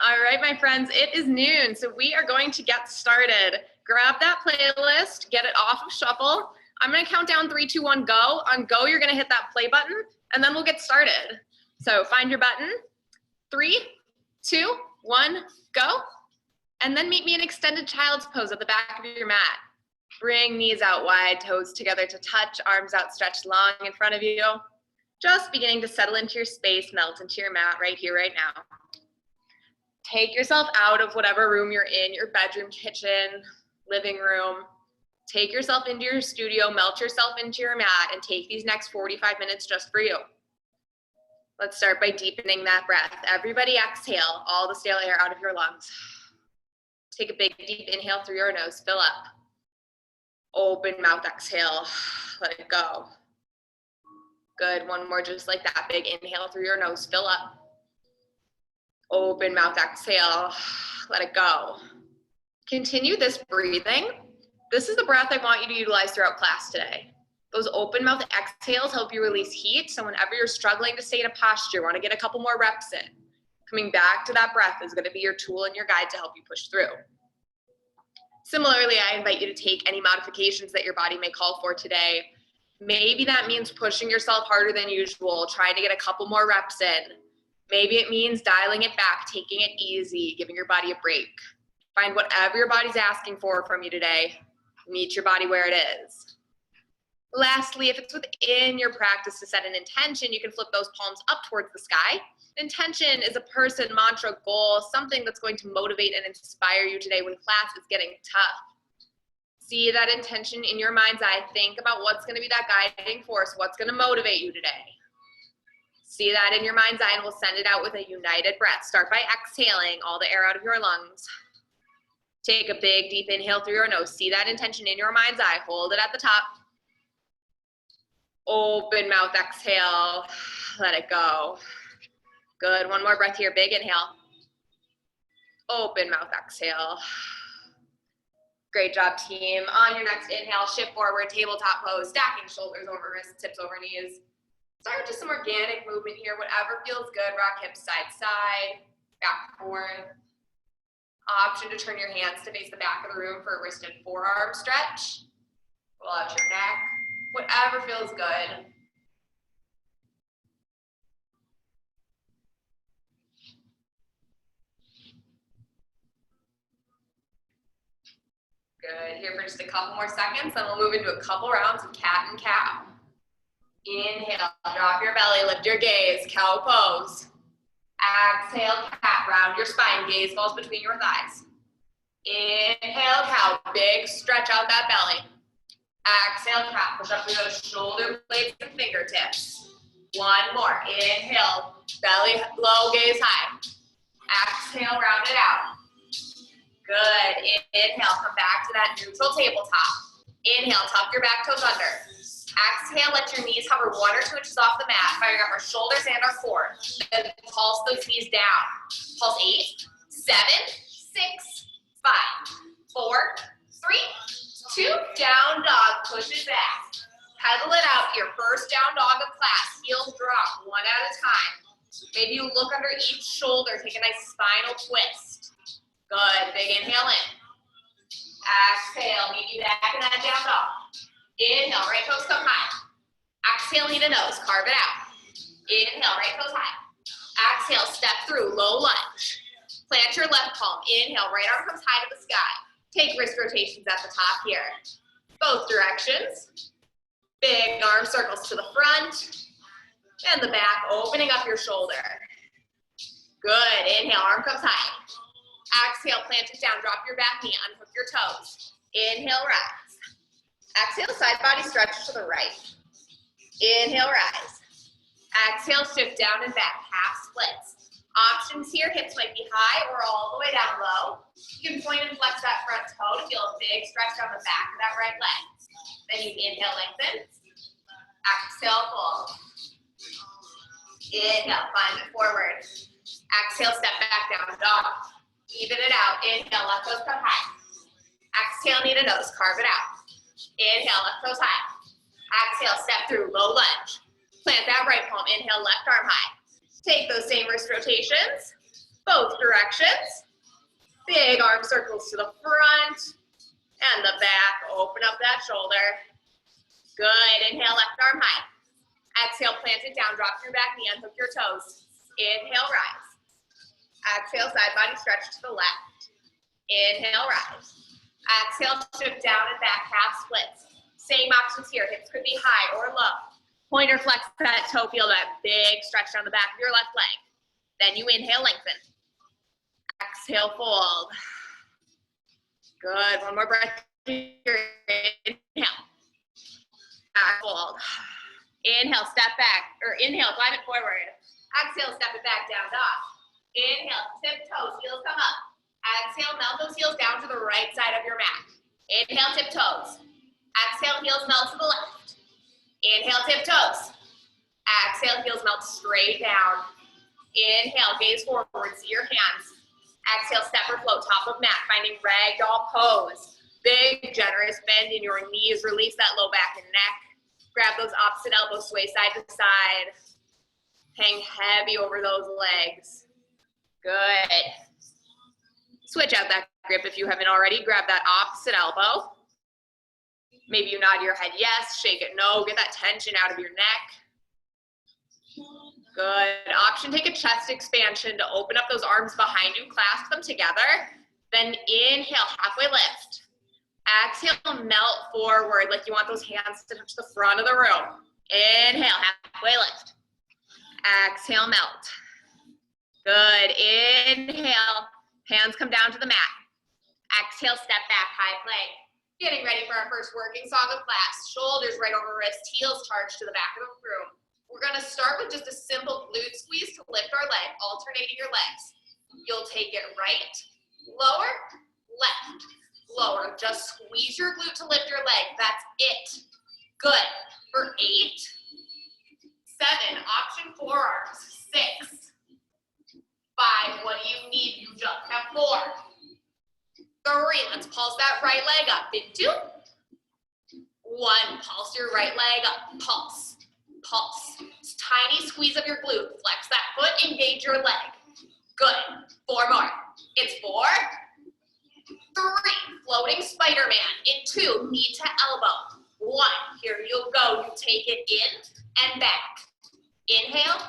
All right, my friends, it is noon, so we are going to get started. Grab that playlist, get it off of shuffle. I'm gonna count down 3, 2, 1, go. On go, you're gonna hit that play button, and then we'll get started. So find your button, 3, 2, 1, go. And then meet me in extended child's pose at the back of your mat. Bring knees out wide, toes together to touch, arms outstretched long in front of you. Just beginning to settle into your space, melt into your mat right here, right now. Take yourself out of whatever room you're in, your bedroom, kitchen, living room. Take yourself into your studio, melt yourself into your mat, and take these next 45 minutes just for you. Let's start by deepening that breath. Everybody exhale all the stale air out of your lungs. Take a big, deep inhale through your nose, fill up. Open mouth, exhale, let it go. Good, one more just like that. Big inhale through your nose, fill up. Open mouth, exhale, let it go. Continue this breathing. This is the breath I want you to utilize throughout class today. Those open mouth exhales help you release heat, so whenever you're struggling to stay in a posture, want to get a couple more reps in, coming back to that breath is going to be your tool and your guide to help you push through. Similarly, I invite you to take any modifications that your body may call for today. Maybe that means pushing yourself harder than usual, trying to get a couple more reps in. Maybe it means dialing it back, taking it easy, giving your body a break. Find whatever your body's asking for from you today. Meet your body where it is. Lastly, if it's within your practice to set an intention, you can flip those palms up towards the sky. Intention is a person, mantra, goal, something that's going to motivate and inspire you today when class is getting tough. See that intention in your mind's eye. Think about what's going to be that guiding force, what's going to motivate you today. See that in your mind's eye, and we'll send it out with a united breath. Start by exhaling all the air out of your lungs. Take a big, deep inhale through your nose. See that intention in your mind's eye. Hold it at the top. Open mouth, exhale. Let it go. Good, one more breath here. Big inhale. Open mouth, exhale. Great job, team. On your next inhale, shift forward, tabletop pose, stacking shoulders over wrists, tips over knees. Start with just some organic movement here, whatever feels good. Rock hips side to side, back forth. Option to turn your hands to face the back of the room for a wrist and forearm stretch. Roll out your neck, whatever feels good. Good, here for just a couple more seconds, then we'll move into a couple rounds of cat and cow. Inhale, drop your belly, lift your gaze, cow pose. Exhale, cat, round your spine, gaze falls between your thighs. Inhale, cow, big stretch out that belly. Exhale, cat, push up through those shoulder blades and fingertips. One more, inhale, belly low, gaze high. Exhale, round it out. Good, inhale, come back to that neutral tabletop. Inhale, tuck your back toes under. Exhale, let your knees hover 1 or 2 inches off the mat, firing up our shoulders and our core. Then pulse those knees down. Pulse 8, 7, 6, 5, 4, 3, 2, down dog, pushes back. Pedal it out, your first down dog of class. Heels drop, one at a time. Maybe you look under each shoulder, take a nice spinal twist. Good, big inhale in. Exhale, meet you back in that down dog. Inhale, right toes come high. Exhale, knee to nose, carve it out. Inhale, right toes high. Exhale, step through, low lunge. Plant your left palm. Inhale, right arm comes high to the sky. Take wrist rotations at the top here. Both directions. Big arm circles to the front and the back, opening up your shoulder. Good, inhale, arm comes high. Exhale, plant it down, drop your back knee, unhook your toes. Inhale, rise. Exhale, side body stretch to the right. Inhale, rise. Exhale, shift down and back, half splits. Options here, hips might be high or all the way down low. You can point and flex that front toe to feel a big stretch down the back of that right leg. Then you inhale, lengthen. Exhale, fold. Inhale, climb it forward. Exhale, step back down, dog. Even it out. Inhale, left toes come high. Exhale, knee to nose, carve it out. Inhale, left toes high. Exhale, step through, low lunge. Plant that right palm. Inhale, left arm high. Take those same wrist rotations. both directions. Big arm circles to the front and the back. Open up that shoulder. Good. Inhale, left arm high. Exhale, plant it down. Drop your back knee, unhook your toes. Inhale, rise. Exhale, side body stretch to the left. Inhale, rise. Exhale, shift down and back, half splits. Same options here. Hips could be high or low. Pointer flex that toe, feel that big stretch down the back of your left leg. Then you inhale, lengthen. Exhale, fold. Good. One more breath here. Inhale. Fold. Inhale, step back, or inhale, climb it forward. Exhale, step it back, down dog. Inhale, tip toes, heels come up. Exhale, melt those heels down to the right side of your mat. Inhale, tip toes. Exhale, heels melt to the left. Inhale, tip toes. Exhale, heels melt straight down. Inhale, gaze forward, see your hands. Exhale, step or float, top of mat, finding ragdoll pose. Big, generous bend in your knees, release that low back and neck. Grab those opposite elbows, sway side to side. Hang heavy over those legs. Good. Switch out that grip if you haven't already. Grab that opposite elbow. Maybe you nod your head yes, shake it no. Get that tension out of your neck. Good. Option, take a chest expansion to open up those arms behind you, clasp them together. Then inhale, halfway lift. Exhale, melt forward like you want those hands to touch the front of the room. Inhale, halfway lift. Exhale, melt. Good. Inhale, hands come down to the mat. Exhale, step back, high plank. Getting ready for our first working song of class. Shoulders right over wrist, heels charged to the back of the room. We're gonna start with just a simple glute squeeze to lift our leg, alternating your legs. You'll take it right, lower, left, lower. Just squeeze your glute to lift your leg. That's it. Good. For 8, 7, option forearms, 6, 5, what do you need? You just have 4, 3, let's pulse that right leg up in 2, 1, pulse your right leg up, pulse, pulse. Tiny squeeze of your glute, flex that foot, engage your leg. Good. 4 more. It's 4, 3, floating Spider-Man in 2, knee to elbow. 1, here you go, you take it in and back. Inhale,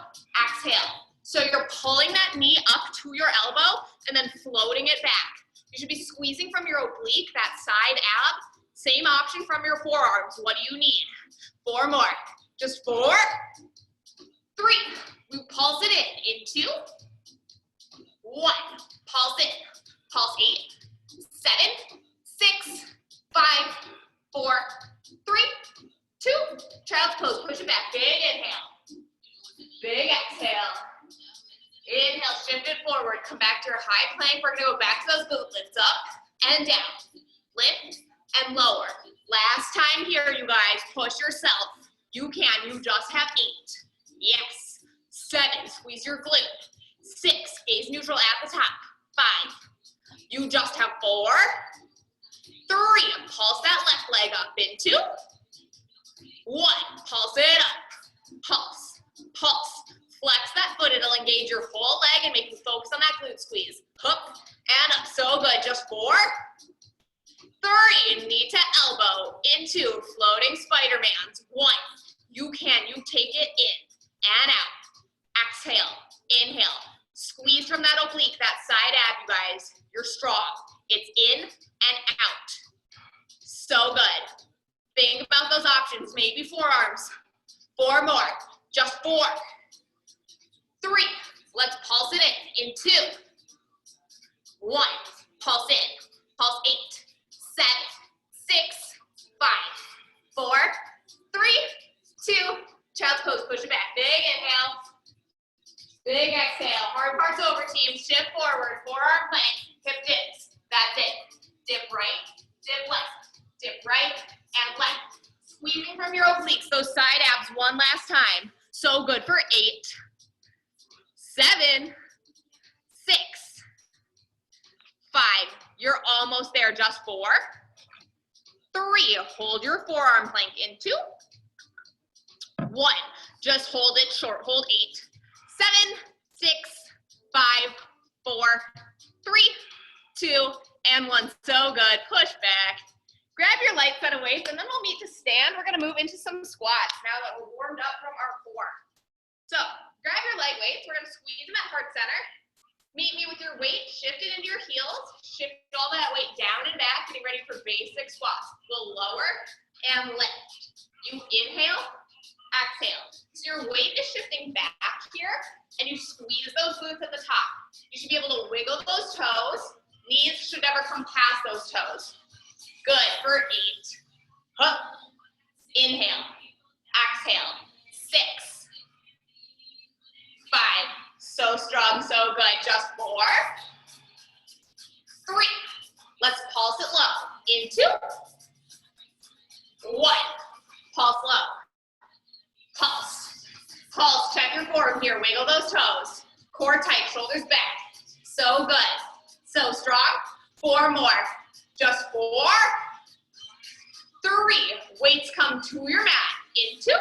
exhale. So you're pulling that knee up to your elbow and then floating it back. You should be squeezing from your oblique, that side ab. Same option from your forearms. What do you need? 4 more. Just 4, 3. We pulse it in 2, 1. Pulse in. Pulse 8, 7, 6, 5, 4, 3, 2. Child's pose. Push it back. Big inhale. Big exhale. Inhale, shift it forward. Come back to your high plank. We're gonna go back to those glute lifts, up and down. Lift and lower. Last time here, you guys, push yourself. You can, you just have 8. Yes. 7, squeeze your glute. 6, gaze neutral at the top. 5, you just have 4. 3, pulse that left leg up in 2. 1, pulse it up. Pulse, pulse. Flex that foot, it'll engage your whole leg and make you focus on that glute squeeze. Hook and up, so good. Just 4, 3, knee to elbow, into floating Spider-Mans. 1, you can, you take it in and out. Exhale, inhale. Squeeze from that oblique, that side ab, you guys. You're strong. It's in and out. So good. Think about those options, maybe forearms. 4 more, just 4. 3, let's pulse it in 2, 1, pulse in, pulse 8, 7, 6, 5, 4, 3, 2, child's pose, push it back, big inhale, big exhale, hard parts over team, shift forward, forearm plank, hip dips, that's it, dip right, dip left, dip right, and left, squeezing from your obliques, those side abs one last time, so good for 8, 7, 6, 5, you're almost there, just 4, 3, hold your forearm plank in 2, 1, just hold it short, hold 8, 7, 6, 5, 4, 2, and 1. So good. Push back. Grab your light set of weights, and then we'll meet to stand. We're going to move into some squats now that we're warmed up from our core. So grab your light weights. We're going to squeeze them at heart center. Meet me with your weight shifted into your heels. Shift all that weight down and back, getting ready for basic squats. We'll lower and lift. You inhale, exhale. So your weight is shifting back here, and you squeeze those glutes at the top. You should be able to wiggle those toes. Knees should never come past those toes. Good, for 8. Huh. Inhale, exhale. 6, 5. So strong, so good. Just 4, 3. Let's pulse it low. In 2, 1. Pulse low. Pulse. Pulse. Check your form here. Wiggle those toes. Core tight. Shoulders back. So good. So strong. 4 more. Just 4, 3. Weights come to your mat. In 2,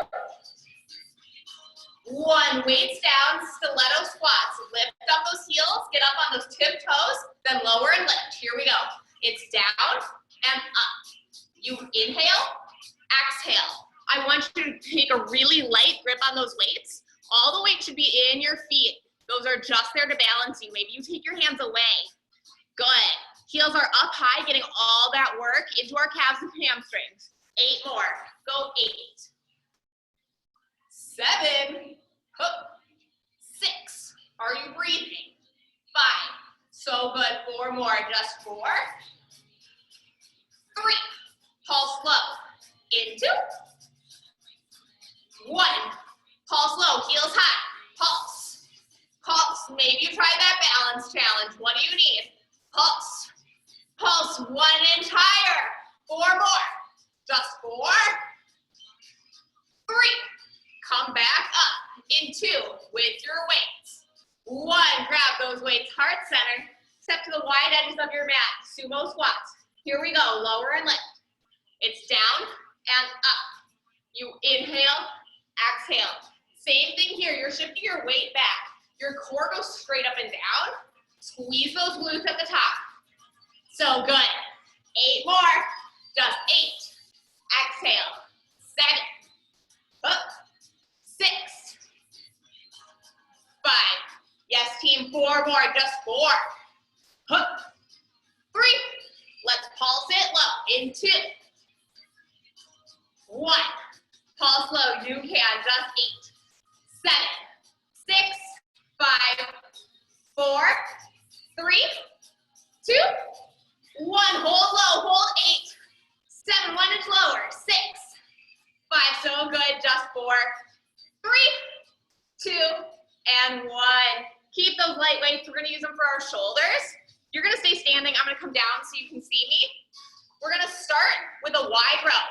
1. Weights down. Stiletto squats. Lift up those heels. Get up on those tip toes. Then lower and lift. Here we go. It's down and up. You inhale. Exhale. I want you to take a really light grip on those weights. All the weight should be in your feet. Those are just there to balance you. Maybe you take your hands away. Good. Heels are up high, getting all that work into our calves and hamstrings. 8 more. Go 8. 7. 6. Are you breathing? 5. So good. 4 more. Just 4. 3. Pulse low. In 2. 1. Pulse low. Heels high. Pulse. Pulse. Maybe you try that balance challenge. What do you need? Pulse. Pulse. 1 inch higher. 4 more. Just 4. 3. Come back up. In 2 with your weights. 1. Grab those weights. Heart center. Step to the wide edges of your mat. Sumo squats. Here we go. Lower and lift. It's down and up. You inhale, exhale. Same thing here. You're shifting your weight back. Your core goes straight up and down. Squeeze those glutes at the top. So good. 8 more. Just 8. Exhale. 7. Up. 6. 5. Yes, team. 4 more. Just 4. Up. 3. Let's pulse it low. In 2. 1. Pulse low. You can. Just 8. 7. 6. 5. 4. 3. 2. 1. Hold low. Hold 8. 7. 1 inch lower. 6. 5. So good. Just 4. 3. 2. And 1. Keep those light weights. We're going to use them for our shoulders. You're going to stay standing. I'm going to come down so you can see me. We're going to start with a wide row.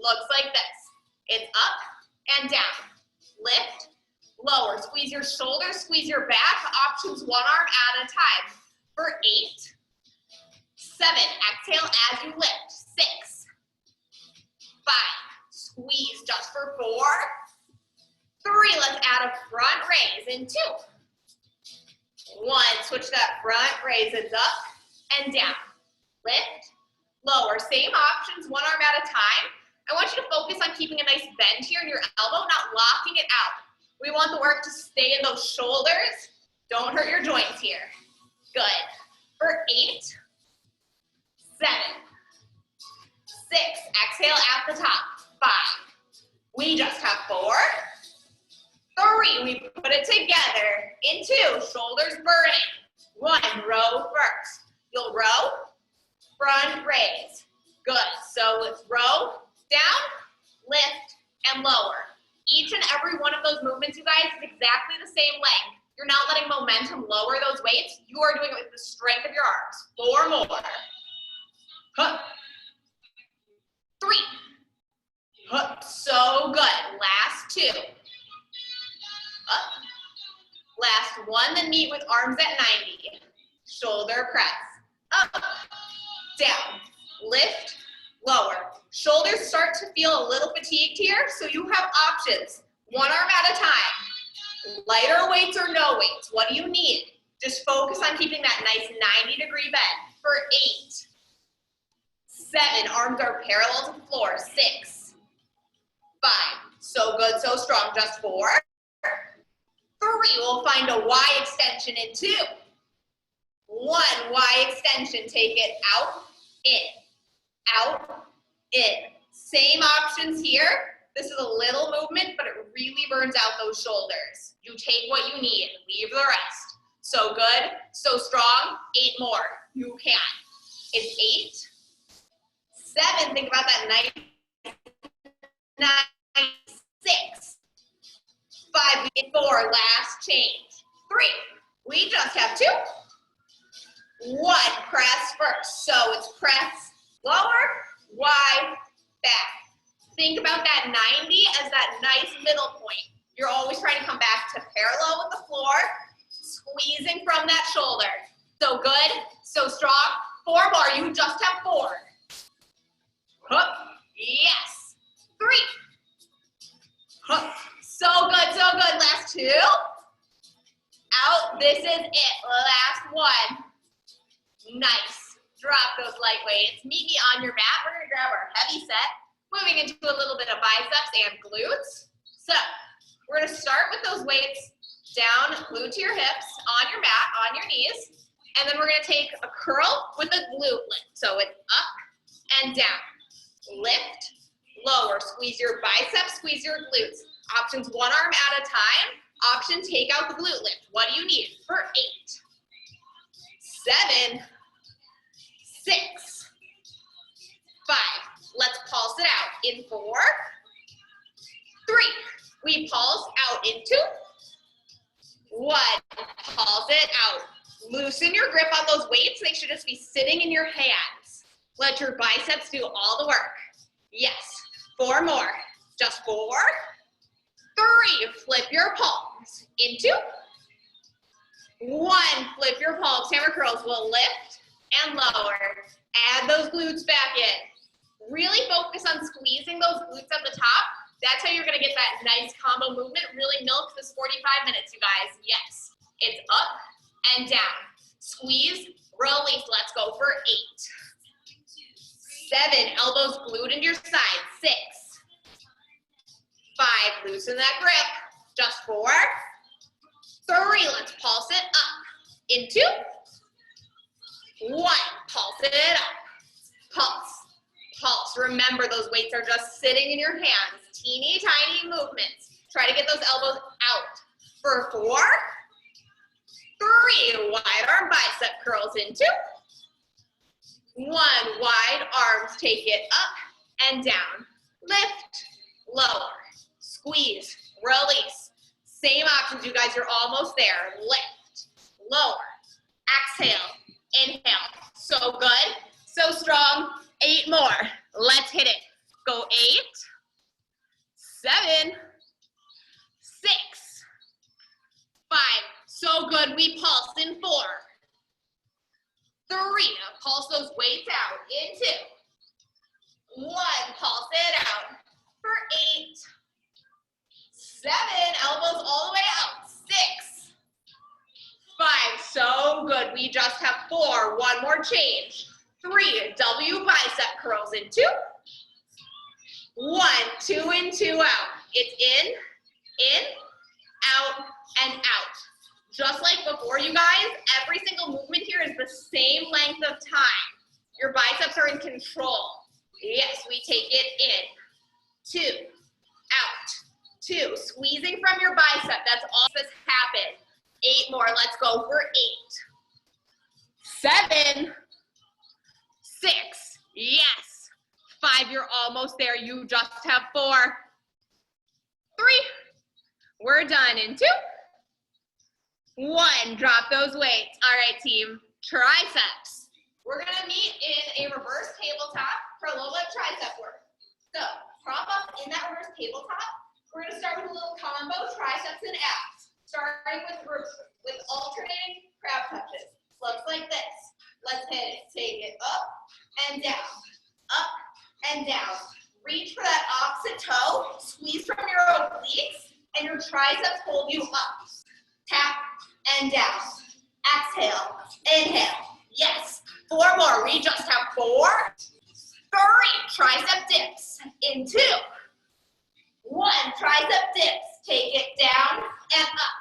Looks like this. It's up and down. Lift, lower. Squeeze your shoulders, squeeze your back. Options 1 arm at a time. For 8. 7. Exhale as you lift. 6. 5. Squeeze just for 4. 3. Let's add a front raise in 2. 1. Switch that front raise. It's up and down. Lift, lower. Same options, 1 arm at a time. I want you to focus on keeping a nice bend here in your elbow, not locking it out. We want the work to stay in those shoulders. Don't hurt your joints here. Good. For 8. 7. 6. Exhale at the top. 5. We just have 4. 3. We put it together. In 2. Shoulders burning. 1. Row first. You'll row. Front raise. Good. So let's row. Down, lift, and lower. Each and every one of those movements, you guys, is exactly the same length. You're not letting momentum lower those weights. You are doing it with the strength of your arms. 4 more. Huh. 3. Huh. So good. Last 2. Up. Last 1, then meet with arms at 90. Shoulder press. Up, down, lift, lower. Shoulders start to feel a little fatigued here, so you have options. 1 arm at a time. Lighter weights or no weights. What do you need? Just focus on keeping that nice 90-degree bend. for 8. 7, arms are parallel to the floor, 6. 5, so good, so strong, just 4. 3, we'll find a Y extension in 2. 1, Y extension, take it out, in. Same options here. This is a little movement, but it really burns out those shoulders. You take what you need, leave the rest. So good, so strong, 8 more. You can. It's 8. 7, think about that nice 6. 5, we did 4, last change. 3, we just have 2. 1, press first. So it's press, lower, Y, back. Think about that 90 as that nice middle point. You're always trying to come back to parallel with the floor, squeezing from that shoulder. So good, so strong. 4 more, you just have 4. Hup. Yes. 3. Hup. So good, so good. Last 2. Out, this is it. Last 1. Nice. Drop those light weights. Meet me on your mat. We're gonna grab our heavy set, moving into a little bit of biceps and glutes. So we're gonna start with those weights down, glued to your hips, on your mat, on your knees. And then we're gonna take a curl with a glute lift. So it's up and down. Lift, lower, squeeze your biceps, squeeze your glutes. Options 1 arm at a time. Option take out the glute lift. What do you need for 8? 7, 6, 5. Let's pulse it out in 4, 3. We pulse out in 2, 1. Pulse it out. Loosen your grip on those weights. They should just be sitting in your hands. Let your biceps do all the work. Yes. 4 more. Just 4, 3. Flip your palms into 1. Flip your palms. Hammer curls will lift and lower. Add those glutes back in. Really focus on squeezing those glutes at the top. That's how you're gonna get that nice combo movement. Really milk this 45 minutes, you guys. Yes. It's up and down. Squeeze, release. Let's go for 8. 7, elbows glued into your side. 6. 5, loosen that grip. Just 4. 3, let's pulse it up. Into 1, pulse it up. Pulse, pulse. Remember, those weights are just sitting in your hands. Teeny tiny movements. Try to get those elbows out. For 4, 3, wide arm bicep curls into 1, wide arms, take it up and down. Lift, lower, squeeze, release. Same options, you guys, you're almost there. Lift, lower, exhale, inhale. So good, so strong. 8 more. Let's hit it. Go 8, 7, 6, 5. So good. We pulse in 4, 3. Now pulse those weights out in 2, 1. Pulse it out for 8, 7. Elbows all the way out. 6, 5. So good. We just have 4. 1 more change. 3. W bicep curls in 2, 1. 2 in, 2 out. It's in, out, and out. Just like before, you guys, every single movement here is the same length of time. Your biceps are in control. Yes, we take it in, 2, out, 2. Squeezing from your bicep, that's all this happens. 8 more, let's go for 8, 7, 6, yes. 5, you're almost there. You just have 4, 3. We're done in 2, 1. Drop those weights. All right, team, triceps. We're gonna meet in a reverse tabletop for a little bit of tricep work. So prop up in that reverse tabletop. We're gonna start with a little combo, triceps and abs. Starting with alternating crab touches. Looks like this. Let's hit it. Take it up and down, up and down. Reach for that opposite toe. Squeeze from your obliques, and your triceps hold you up. Tap and down. Exhale, inhale. Yes. 4 more. We just have 4. 3 tricep dips in 2. 1 tricep dips. Take it down and up.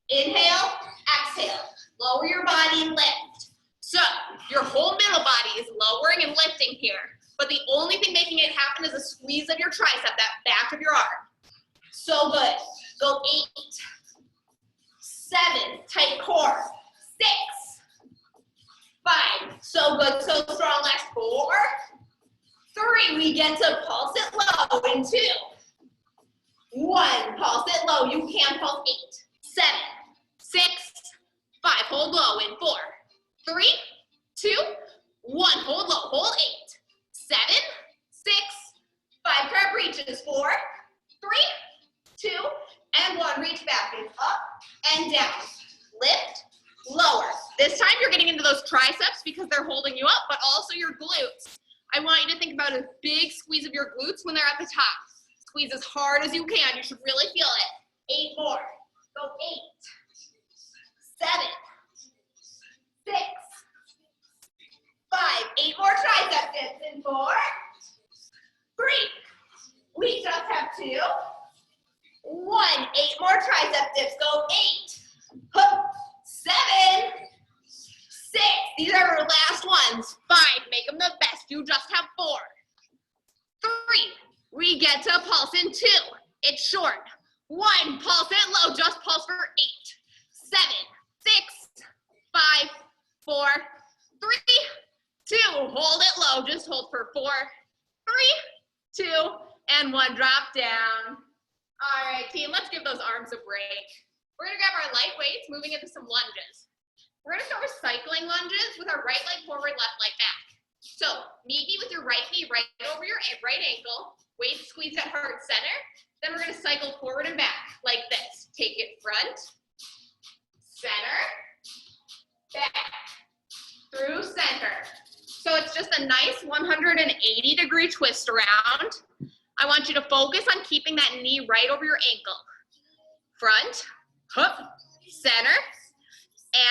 Inhale, exhale. Lower your body and lift. So your whole middle body is lowering and lifting here, but the only thing making it happen is a squeeze of your tricep, that back of your arm. So good. Go 8, 7, tight core. 6, 5, so good, so strong. Last 4, 3, we get to pulse it low in 2. 1, pulse it low. You can pulse 8, 7, 6, 5, hold low in 4, 3, 2, 1, hold low, hold 8, 7, 6, 5, crab reaches, 4, 3, 2, and 1, reach back and up and down, lift, lower. This time you're getting into those triceps because they're holding you up, but also your glutes. I want you to think about a big squeeze of your glutes when they're at the top. Squeeze as hard as you can. You should really feel it. 8 more. Go 8, 7, 6, 5. 8 more tricep dips in 4, 3. We just have 2. 1. 8 more tricep dips. Go 8, 7, 6. These are our last ones. 5. Make them the best. You just have 4. 3. We get to pulse in 2. It's short. 1. Pulse it low. Just pulse for 8, 7, 6, 5, 4, 3, 2. Hold it low. Just hold for 4, 3, 2, and 1. Drop down. All right, team, let's give those arms a break. We're gonna grab our light weights, moving into some lunges. We're gonna start with cycling lunges with our right leg forward, left leg back. So meet me with your right knee right over your right ankle, weight squeezed at heart center. Then we're gonna cycle forward and back like this. Take it front, center, back, through center. So it's just a nice 180-degree twist around. I want you to focus on keeping that knee right over your ankle. Front, center,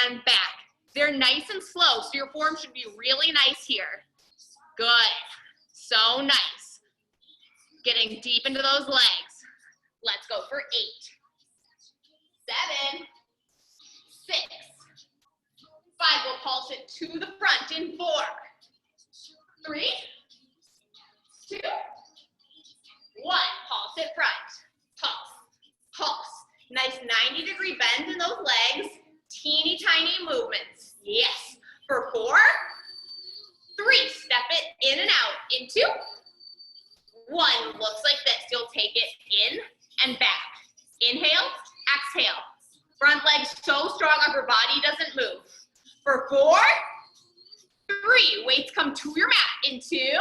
and back. They're nice and slow, so your form should be really nice here. Good. So nice. Getting deep into those legs. Let's go for 8, 7, 6, 5. We'll pulse it to the front in 4, 3, 2, 1. Pulse it front. Pulse. Pulse. Nice 90-degree bend in those legs. Teeny tiny movements. Yes. For 4, 3. Step it in and out. In 2, 1. Looks like this. You'll take it in and back. Inhale, exhale. Front leg so strong, upper body doesn't move. For 4, 3. Weights come to your mat. In 2,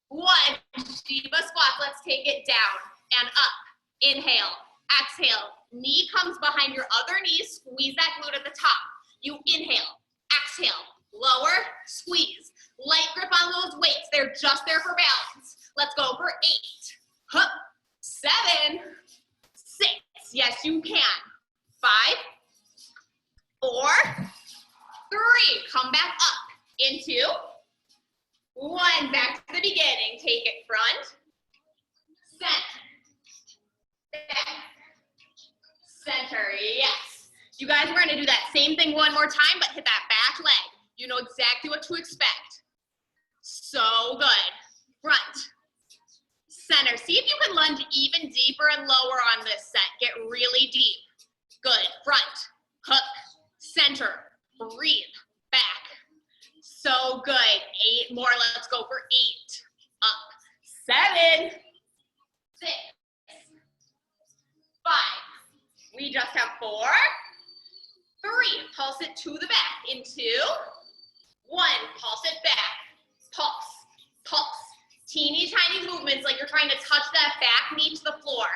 1. Shiva squats. Let's take it down and up. Inhale, exhale. Knee comes behind your other knee. Squeeze that glute at the top. You inhale, exhale, lower, squeeze. Light grip on those weights. They're just there for balance. Let's go for 8, 7, 6. Yes, you can. 5, 4, 3. Come back up. In 2, 1. Back to the beginning. Take it front, center, back, center. Yes. You guys, we're gonna do that same thing one more time, but hit that back leg. You know exactly what to expect. So good. Front, center. See if you can lunge even deeper and lower on this set. Get really deep. Good. Front, hook, center, breathe, back. So good. 8 more. Let's go for 8. Up. 7, 6, 5. We just have 4, 3. Pulse it to the back. In 2, 1. Pulse it back. Pulse. Pulse. Teeny tiny movements like you're trying to touch that back knee to the floor.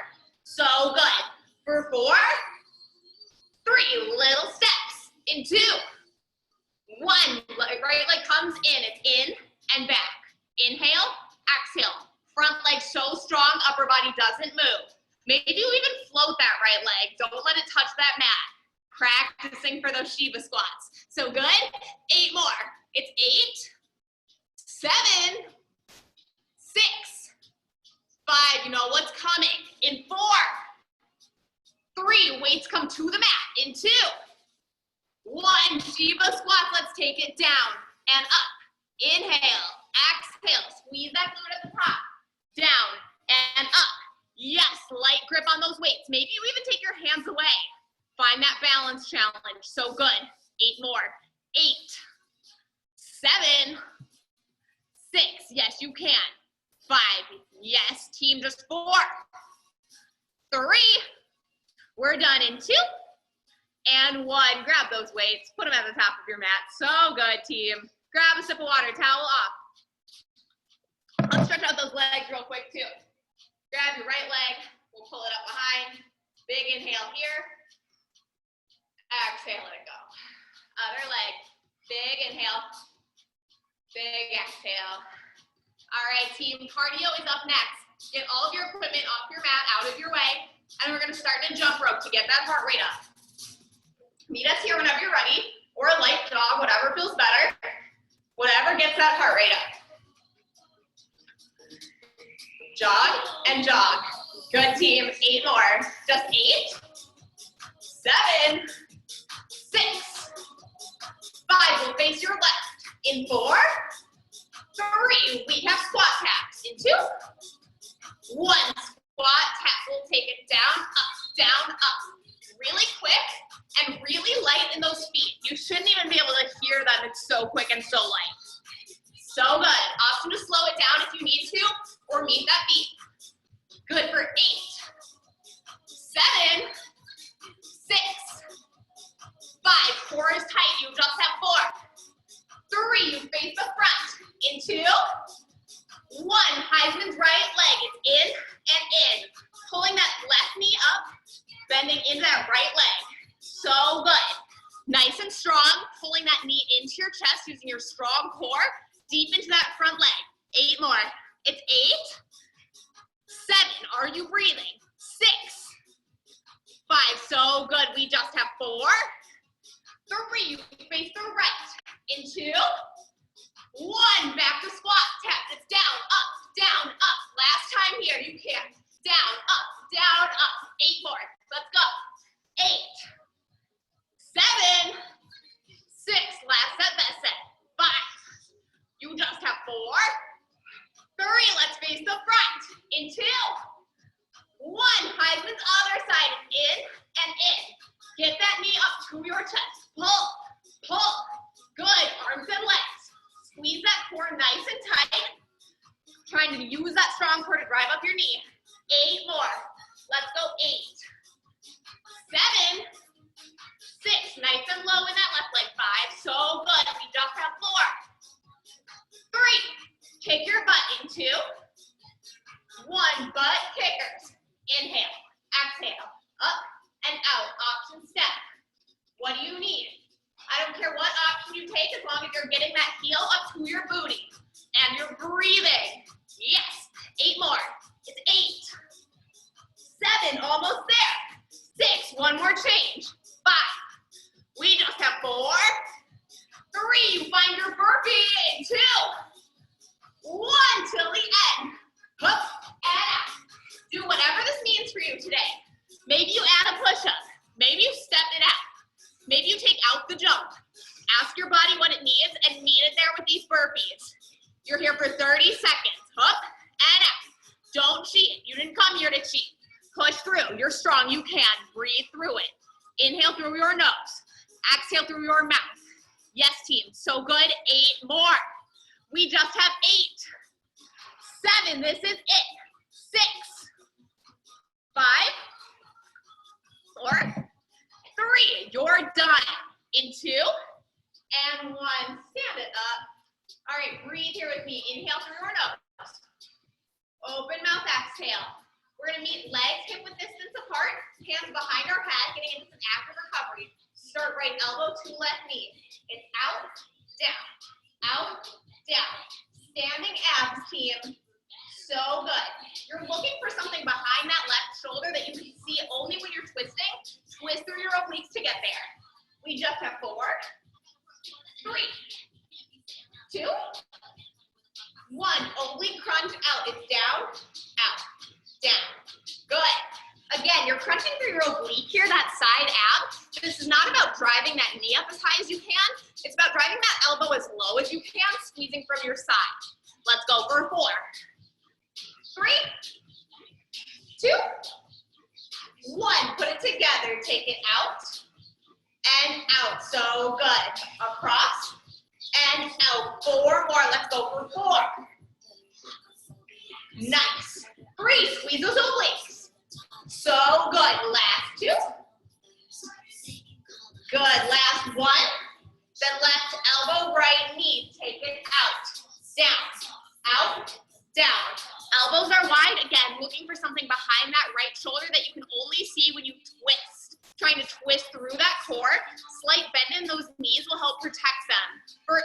So good. For 4, 3. Little steps. In 2, 1. Right leg comes in. It's in and back. Inhale, exhale. Front leg so strong, upper body doesn't move. Maybe you even float that right leg. Don't let it touch that mat. Practicing for those Shiva squats. So good. 8 more. It's 8, 7, 6, 5. You know what's coming. In 4, 3. Weights come to the mat. In 2, 1. Shiva squats. Let's take it down and up. Inhale. Exhale. Squeeze that glute at the top. Down and up. Yes, light grip on those weights. Maybe you even take your hands away. Find that balance challenge. So good. 8 more. 8, 7, 6. Yes, you can. 5. Yes, team, just 4. 3. We're done in 2. And 1. Grab those weights. Put them at the top of your mat. So good, team. Grab a sip of water. Towel off. Let's stretch out those legs real quick, too. Grab your right leg. We'll pull it up behind. Big inhale here. Exhale, let it go. Other leg. Big inhale. Big exhale. All right, team. Cardio is up next. Get all of your equipment off your mat, out of your way. And we're going to start to jump rope to get that heart rate up. Meet us here whenever you're ready. Or a light jog, whatever feels better. Whatever gets that heart rate up. Jog and jog. Good, team. 8 more. Just 8, 7, 6, 5. We'll face your left. In 4, 3. We have squat taps. In 2, 1. Squat tap. We'll take it down, up. Really quick and really light in those feet. You shouldn't even be able to hear them. It's so quick and so light. So good. Option to slow it down if you need to, or meet that beat. Good for 8, 7, 6, 5. Core is tight. You just have 4, 3. You face the front. In 2, 1. Heisman's right leg is in and in. Pulling that left knee up, bending into that right leg. So good. Nice and strong. Pulling that knee into your chest using your strong core. Deep into that front leg. 8 more. It's 8, 7. Are you breathing? 6, 5. So good. We just have 4, 3. You face the right. In 2, 1. Back to squat tap. It's down, up, down, up. Last time here. You can. Down, up, down, up. 8 more. Let's go. 8, 7, 6. Last set, best set. 5. You just have 4, 3. Let's face the front. In 2, 1. Heisman's other side. In and in. Get that knee up to your chest. Pull, pull. Good. Arms and legs. Squeeze that core nice and tight. Trying to use that strong core to drive up your knee. 8 more. Let's go. 8, 7, 6. Nice and low in that left leg. 5. So good. We just have 4, 3. Kick your butt in 2, 1. Butt kickers. Inhale. Exhale. Up and out. Option step. What do you need? I don't care what option you take as long as you're getting that heel up to your booty. And you're breathing. Yes. 8 more. It's 8, 7. Almost there. 6. 1 more change. 5. We just have 4, 3. You find your burpee in 2, 1 till the end. Up and out. Do whatever this means for you today. Maybe you add a push-up. Maybe you step it out. Maybe you take out the jump. Ask your body what it needs and meet it there with these burpees. You're here for 30 seconds. Up and out. Don't cheat. You didn't come here to cheat. Push through. You're strong. You can. Breathe through it. Inhale through your nose. Exhale through your mouth. Yes, team. So good. 8 more. We just have 8, 7. This is it. 6, 5, 4, 3. You're done. In 2 and 1. Stand it up. All right, breathe here with me. Inhale through your nose. Open mouth, exhale. We're gonna meet legs hip width distance apart, hands behind our head, getting into some active recovery. Start right elbow to left knee. It's out, down, out, down. Standing abs, team. So good. You're looking for something behind that left shoulder that you can see only when you're twisting. Twist through your obliques to get there. We just have 4, 3, 2, 1. Oblique crunch out. It's down, out, down. Good. Again, you're crunching through your oblique here, that side ab. This is not about driving that knee up as high as you can. It's about driving that elbow as low as you can, squeezing from your side. Let's go for 4, 3, 2, 1. Put it together. Take it out and out. So good. Across and out. 4 more. Let's go for 4. Nice. 3. Squeeze those obliques. So good. Last 2. Good. Last 1. Then left elbow, right knee. Take it out. Down. Out. Down. Elbows are wide. Again, looking for something behind that right shoulder that you can only see when you twist. Trying to twist through that core. Slight bend in those knees will help protect them. For 8,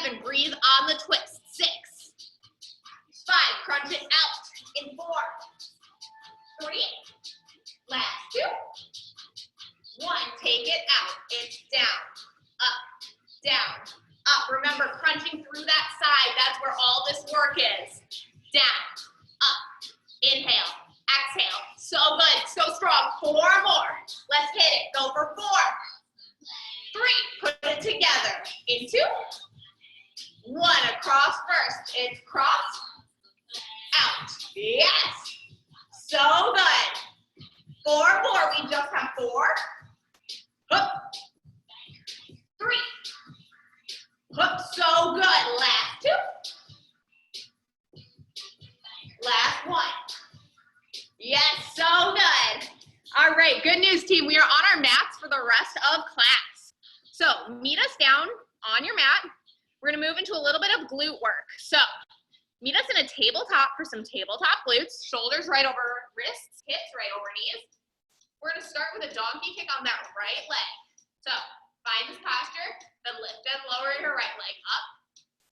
7, breathe on the twist. 6, 5, crunch it out. In 4, 3, last 2, 1, take it out. It's down, up, down, up. Remember, crunching through that side, that's where all this work is. Down, up, inhale, exhale. So good, so strong. 4 more. Let's hit it. Go for 4, 3, put it together. In 2, 1, across first. It's cross, out. Yes. So good. 4 more. We just have 4. Up. 3. Up. So good. Last 2. Last 1. Yes, so good. All right, good news, team. We are on our mats for the rest of class. So meet us down on your mat. We're gonna move into a little bit of glute work. So meet us in a tabletop for some tabletop glutes. Shoulders right over wrists, hips right over knees. We're gonna start with a donkey kick on that right leg. So find this posture, then lift and lower your right leg up,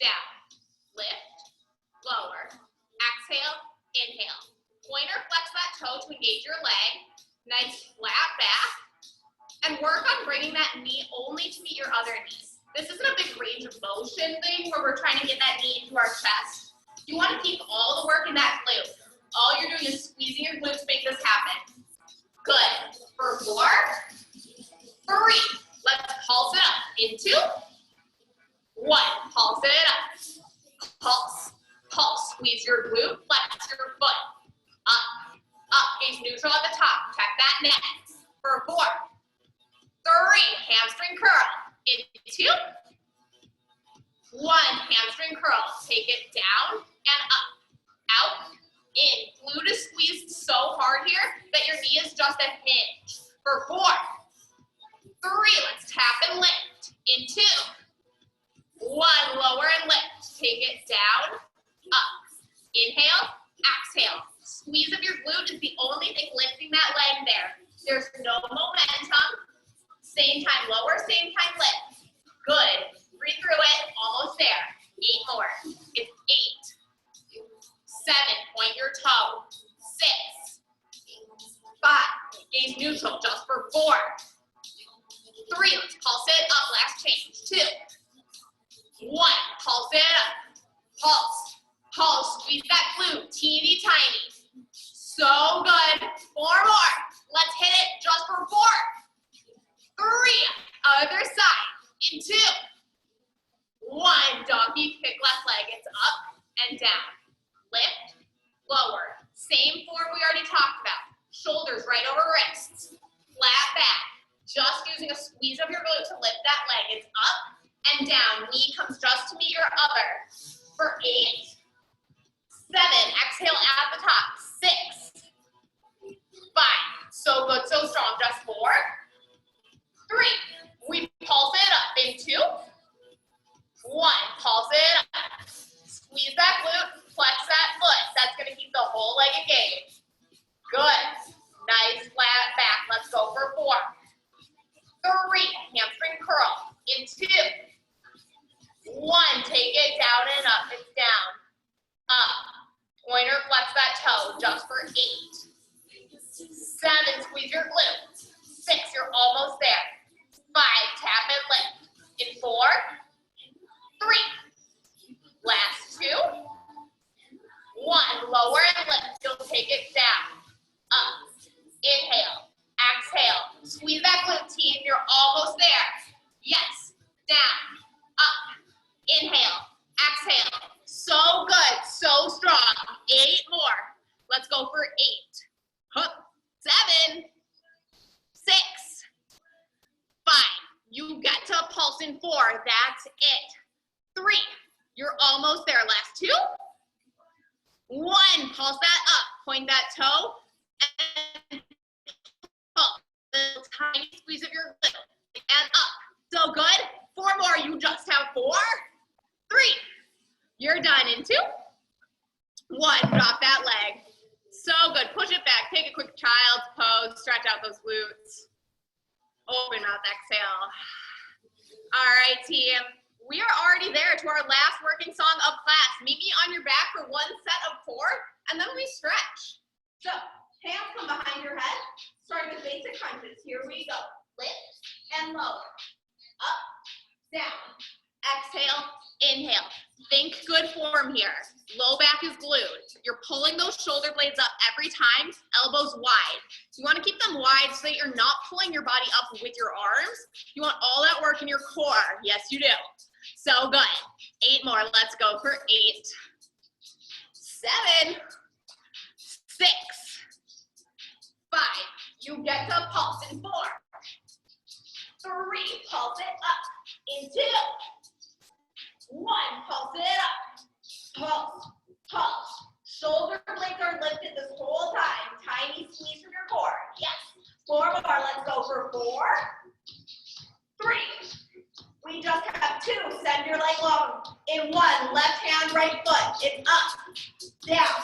down, lift, lower, exhale, inhale. Pointer, flex that toe to engage your leg. Nice flat back. And work on bringing that knee only to meet your other knee. This isn't a big range of motion thing where we're trying to get that knee into our chest. You want to keep all the work in that glute. All you're doing is squeezing your glutes to make this happen. Good. For 4, 3. Let's pulse it up. In 2, 1. Pulse it up. Pulse. Pulse. Squeeze your glute. Flex your foot. Up, up, gaze neutral at the top, check that neck. For 4, 3, hamstring curl. In 2, 1, hamstring curl. Take it down and up, out, in. Glute is squeezed so hard here that your knee is just a hinge. For 4, 3, let's tap and lift. In 2, 1, lower and lift. Take it down, up. Inhale, exhale. Squeeze of your glute is the only thing lifting that leg there. There's no momentum. Same time lower, same time lift. Good. Breathe through it. Almost there. 8 more. It's 8, 7. Point your toe. 6, 5. Gaze neutral just for 4, 3. Let's pulse it up. Last change. 2, 1. Pulse it up. Pulse. Pulse. Squeeze that glute. Teeny tiny. So good. 4 more. Let's hit it just for 4, 3. Other side. In 2, 1. Donkey kick left leg. It's up and down. Lift, lower. Same form we already talked about. Shoulders right over wrists. Flat back. Just using a squeeze of your glute to lift that leg. It's up and down. Knee comes just to meet your other. For 8, 7. Exhale at the top. 6, 5. So good, so strong. Just 4, 3. We pulse it up. In 2, 1. Pulse it up. Squeeze that glute. Flex that foot. That's going to keep the whole leg engaged. Good. Nice flat back. Let's go for 4, 3. Hamstring curl. In 2, 1. Take it down and up. It's down. Up. Pointer, flex that toe. Just for 8, 7. Squeeze your glute. 6. You're almost there. 5. Tap and lift. In 4, pulse in 4. That's it. 3. You're almost there. Last 2. 1. Pulse that up. Point that toe. And pulse. Little tiny squeeze of your glute. And up. So good. 4 more. You just have 4. 3. You're done in 2. 1. Drop that leg. So good. Push it back. Take a quick child's pose. Stretch out those glutes. Open mouth, exhale. All right, team. We are already there to our last working song of class. Meet me on your back for 1 set of 4, and then we stretch. So, hands come behind your head. Start with basic crunches. Here we go. Lift and lower. Up, down. Exhale, inhale. Think good form here. Low back is glued. You're pulling those shoulder blades up every time, elbows wide. You want to keep them wide so that you're not pulling your body up with your arms. You want all that work in your core. Yes, you do. So good. 8 more. Let's go for 8, 7, 6, 5. You get to pulse in 4. 3. Pulse it up in 2. 1. Pulse it up. Pulse. Pulse. Shoulder blades are lifted this whole time. Tiny squeeze from your core. Yes. 4 more. Let's go for 4. 3. We just have 2. Send your leg long. In 1. Left hand, right foot. It's up. Down.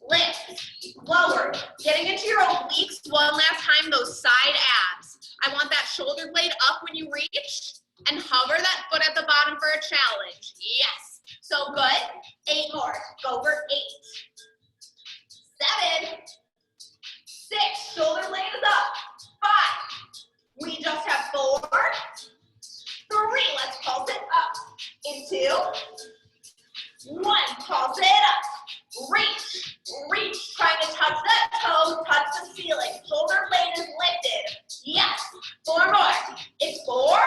Lift. Lower. Getting into your obliques one last time. Those side abs. I want that shoulder blade up when you reach. And hover that foot at the bottom for a challenge. Yes. So good. 8 more. Go for 8. 7. 6. Shoulder blade is up. 5. We just have 4. 3. Let's pulse it up. In 2. 1. Pulse it up. Reach. Reach. Trying to touch that toe. Touch the ceiling. Shoulder blade is lifted. Yes. 4 more. It's 4.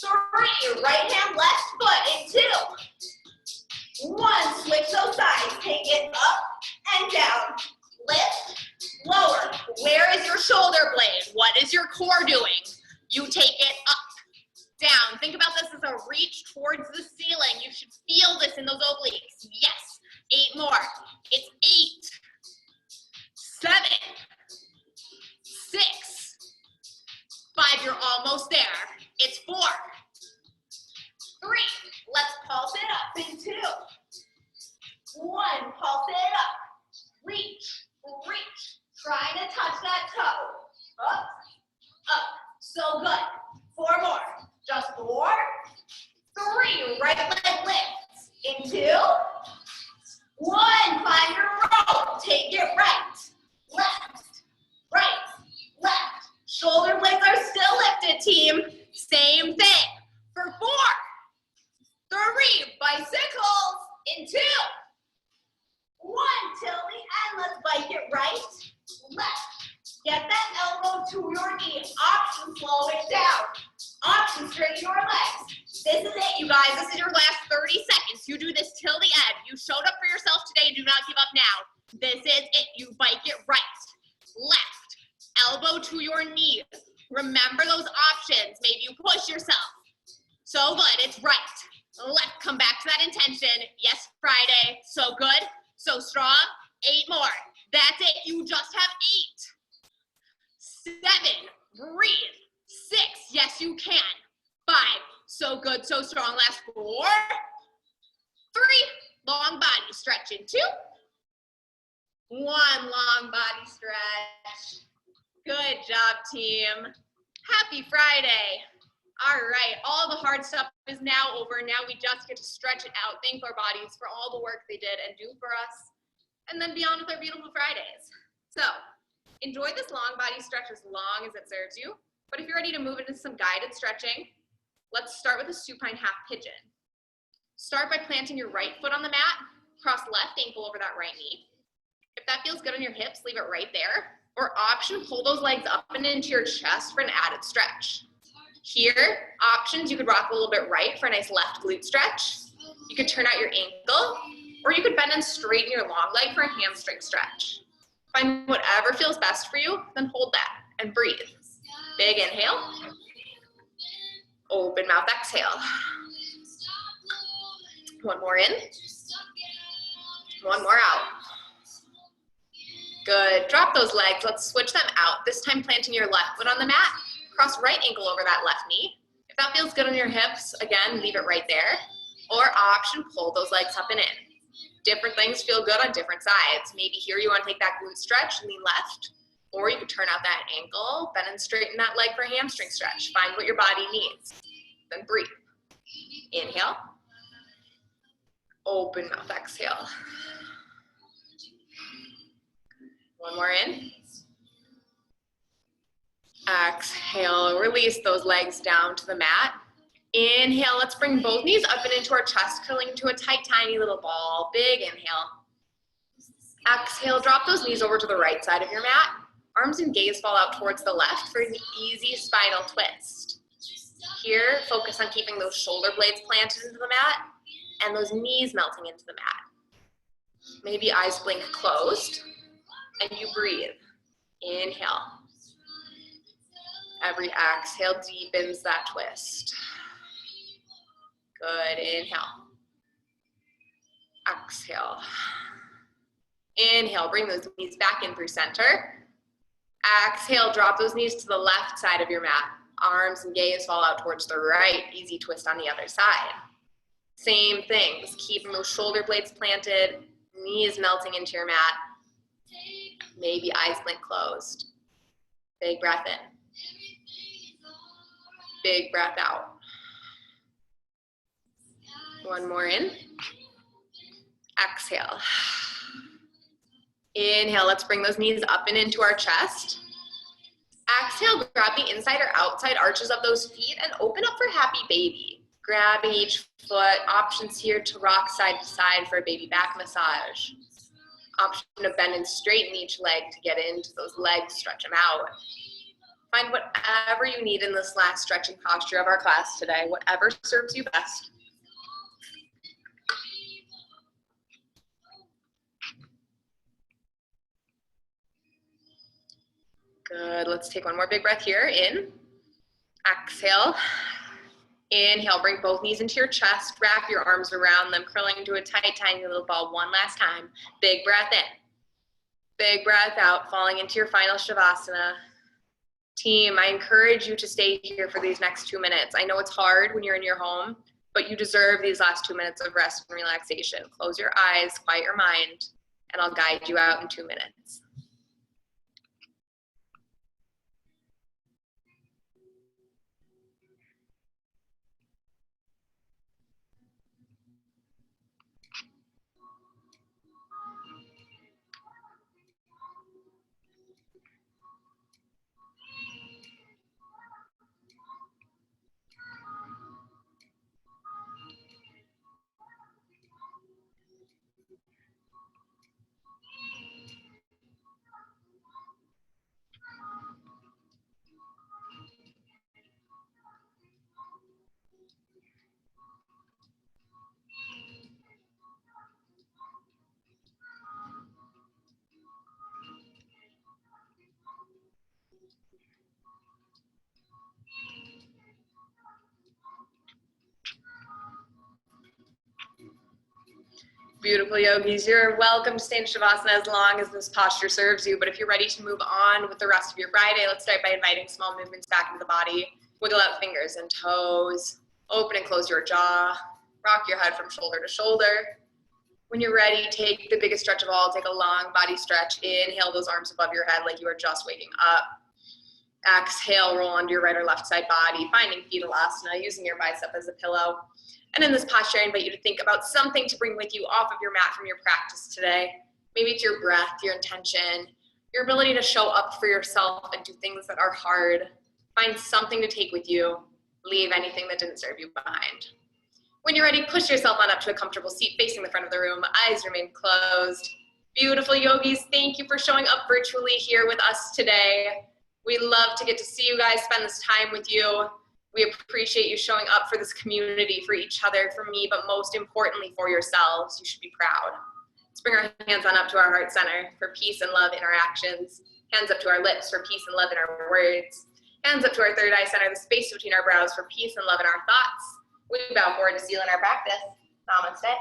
3. Right hand, left foot in 2. 1. Switch those sides. Take it up and down. Lift. Lower. Where is your shoulder blade? What is your core doing? You take it up. Down. Think about this as a reach towards the ceiling. You should feel this in those obliques. Yes. 8 more. It's 8. 7. 6. 5. You're almost there. It's 4. 3. Let's pulse it up in 2. 1. Pulse it up. Reach. Reach. Trying to touch that toe. Up. Up. So good. 4 more. Just 4. 3. Right leg lifts. In 2. 1. Climb your rope. Take it right. Left. Right. Left. Shoulder blades are still lifted, team. Same thing. For 4. 3. Bicycles. In 2. 1. Till the end. Let's bike it right. Left. Get that elbow to your knee. Option, slow it down. Option, straighten your legs. This is it, you guys. This is your last 30 seconds. You do this till the end. You showed up for yourself today. Do not give up now. This is it. You bike it right. Left. Elbow to your knee. Remember those options. Maybe you push yourself. So good. It's right. Left. Come back to that intention. Yes, Friday. So good. So strong. 8 more. That's it. You just have 8. 7. Breathe. 6. Yes, you can. 5. So good. So strong. Last 4. 3. Long body stretch in 2. 1. Long body stretch. Good job, team. Happy Friday. All right, all the hard stuff is now over. Now we just get to stretch it out, thank our bodies for all the work they did and do for us, and then be on with our beautiful Fridays. So enjoy this long body stretch as long as it serves you. But if you're ready to move into some guided stretching, let's start with a supine half pigeon. Start by planting your right foot on the mat, cross left ankle over that right knee. If that feels good on your hips, leave it right there. Or option, pull those legs up and into your chest for an added stretch. Here, options, you could rock a little bit right for a nice left glute stretch. You could turn out your ankle, or you could bend and straighten your long leg for a hamstring stretch. Find whatever feels best for you, then hold that and breathe. Big inhale. Open mouth, exhale. One more in. One more out. Good, drop those legs. Let's switch them out. This time planting your left foot on the mat. Cross right ankle over that left knee. If that feels good on your hips, again, leave it right there. Or option, pull those legs up and in. Different things feel good on different sides. Maybe here you want to take that glute stretch, lean left. Or you could turn out that ankle, bend and straighten that leg for a hamstring stretch. Find what your body needs. Then breathe. Inhale. Open mouth, exhale. One more in. Exhale, release those legs down to the mat. Inhale, let's bring both knees up and into our chest, curling into a tight, tiny little ball. Big inhale. Exhale, drop those knees over to the right side of your mat. Arms and gaze fall out towards the left for an easy spinal twist. Here, focus on keeping those shoulder blades planted into the mat and those knees melting into the mat. Maybe eyes blink closed and you breathe. Inhale. Every exhale deepens that twist. Good, inhale. Exhale. Inhale, bring those knees back in through center. Exhale, drop those knees to the left side of your mat. Arms and gaze fall out towards the right. Easy twist on the other side. Same thing, just keeping those shoulder blades planted, knees melting into your mat. Maybe eyes blink closed. Big breath in. Big breath out. One more in. Exhale. Inhale, let's bring those knees up and into our chest. Exhale, grab the inside or outside arches of those feet and open up for happy baby. Grabbing each foot, options here to rock side to side for a baby back massage. Option to bend and straighten each leg to get into those legs, stretch them out. Find whatever you need in this last stretching posture of our class today, whatever serves you best. Good, let's take one more big breath here, in. Exhale. Inhale, bring both knees into your chest, wrap your arms around them, curling into a tight, tiny little ball one last time. Big breath in. Big breath out, falling into your final Shavasana. Team, I encourage you to stay here for these next 2 minutes. I know it's hard when you're in your home, but you deserve these last 2 minutes of rest and relaxation. Close your eyes, quiet your mind, and I'll guide you out in 2 minutes. Beautiful yogis, you're welcome to stay in Shavasana as long as this posture serves you, but if you're ready to move on with the rest of your Friday, let's start by inviting small movements back into the body. Wiggle out fingers and toes, open and close your jaw, rock your head from shoulder to shoulder. When you're ready, take the biggest stretch of all, take a long body stretch. Inhale those arms above your head like you are just waking up. Exhale, roll onto your right or left side body, finding fetal asana, using your bicep as a pillow. And in this posture, I invite you to think about something to bring with you off of your mat from your practice today. Maybe it's your breath, your intention, your ability to show up for yourself and do things that are hard. Find something to take with you. Leave anything that didn't serve you behind. When you're ready, push yourself on up to a comfortable seat facing the front of the room. Eyes remain closed. Beautiful yogis, thank you for showing up virtually here with us today. We love to get to see you guys, spend this time with you. We appreciate you showing up for this community, for each other, for me, but most importantly for yourselves. You should be proud. Let's bring our hands on up to our heart center for peace and love interactions. Hands up to our lips for peace and love in our words. Hands up to our third eye center, the space between our brows for peace and love in our thoughts. We bow forward to seal in our practice. Namaste.